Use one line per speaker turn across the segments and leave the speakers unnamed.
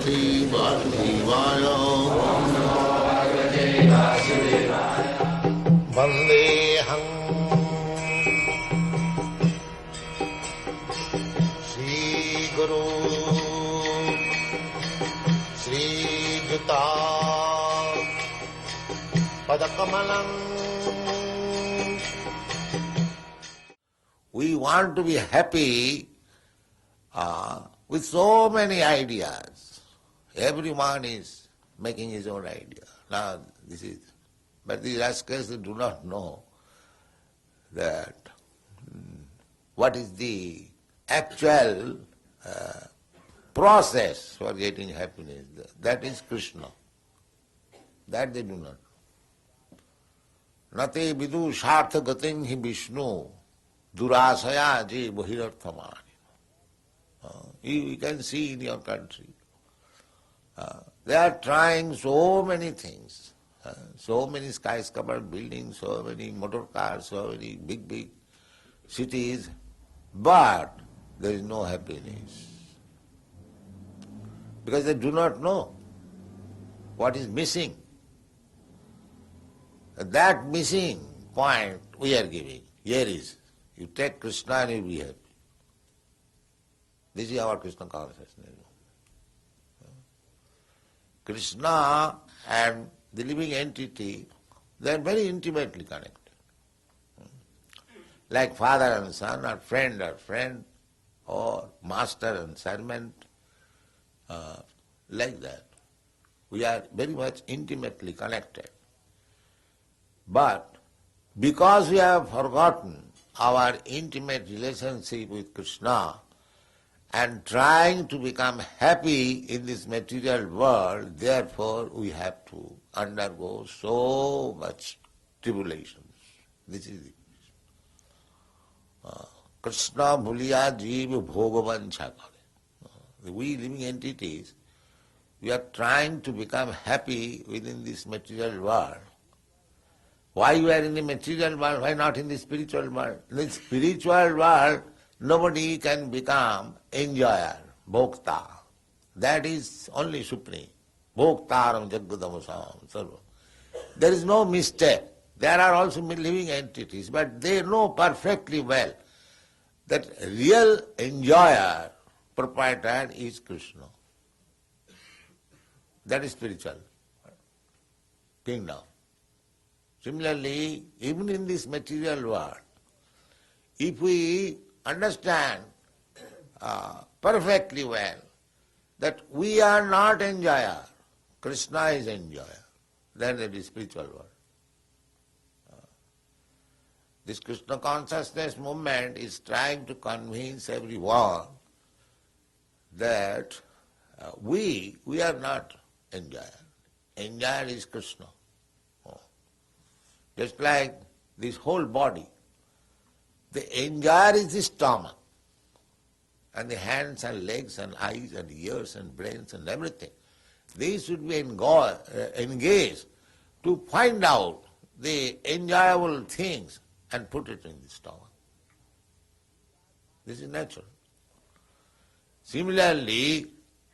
Bhagavate Vasudevaya. Vandeham Shri Guru Shri Juta Padakamalam. We want to be happy with so many ideas. Everyone is making his own idea. Now but these rascals do not know that what is the actual process for getting happiness. That is Krishna. That they do not know. Nate vidu shartha gatin hi Vishnu durasaya je bahirarthamani. You can see in your country. They are trying so many things. So many skyscraper buildings, so many motor cars, so many big cities, but there is no happiness. Because they do not know what is missing. That missing point we are giving. Here is, you take Krishna and you will be happy. This is our Krishna consciousness. Krishna and the living entity, they are very intimately connected. Like father and son, or friend, or master and servant, like that. We are very much intimately connected. But because we have forgotten our intimate relationship with Krishna and trying to become happy in this material world, therefore we have to undergo so much tribulations. This is it. Krishna bhuliya jiva bhogavancha kare. We living entities, we are trying to become happy within this material world. Why you are in the material world, why not in the spiritual world? In the spiritual world, nobody can become enjoyer, bhokta. That is only supreme. Bhoktaram jaggadamasam sarva. There is no mistake. There are also living entities, but they know perfectly well that real enjoyer, proprietor is Krishna. That is spiritual kingdom. Similarly, even in this material world, if we understand perfectly well that we are not enjoyer, Krishna is enjoyer, then it is spiritual world. This Krishna consciousness movement is trying to convince everyone that we are not enjoyer. Enjoyer is Krishna. Just like this whole body. The enjoyer is the stomach, and the hands and legs and eyes and ears and brains and everything. These should be engaged to find out the enjoyable things and put it in the stomach. This is natural. Similarly,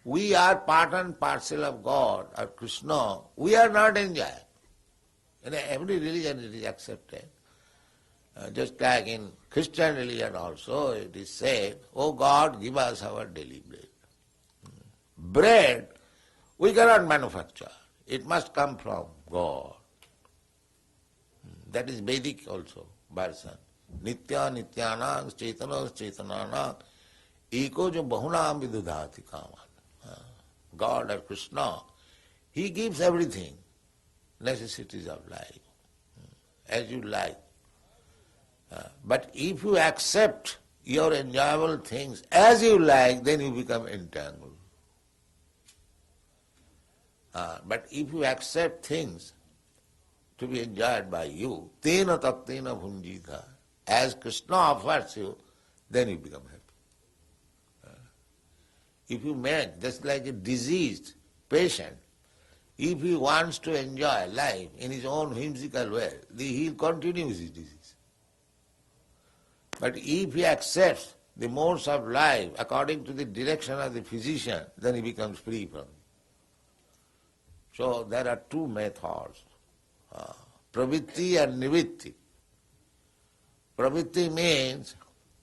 we are part and parcel of God or Krishna. We are not enjoyer. In every religion it is accepted. Just like in Christian religion also, it is said, "O God, give us our daily bread." Bread we cannot manufacture. It must come from God. That is Vedic also version. Nitya nityanang chetana chetananang eko jo bahunam vidudhati kaman. God or Krishna, He gives everything, necessities of life, as you like. But if you accept your enjoyable things as you like, then you become entangled. But if you accept things to be enjoyed by you, tena taktena bhunjita, as Krishna offers you, then you become happy. If you make, just like a diseased patient, if he wants to enjoy life in his own whimsical way, he will continue his disease. But if he accepts the modes of life according to the direction of the physician, then he becomes free from it. So there are two methods, pravritti and nivitti. Pravritti means,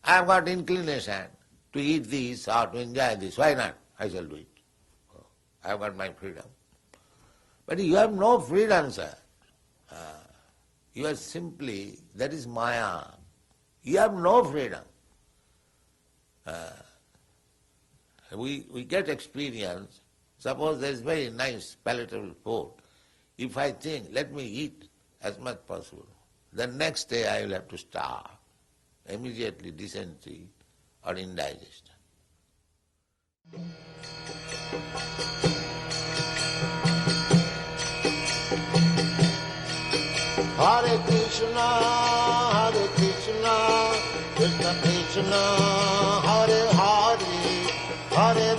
I have got inclination to eat this or to enjoy this, why not? I shall do it. I have got my freedom. But you have no freedom, sir. You are simply, that is maya. You have no freedom. We get experience. Suppose there is very nice palatable food. If I think, let me eat as much possible, the next day I will have to starve. Immediately dysentery or indigestion. Hare Krishna, Krishna Krishna, Hare Hare, Hare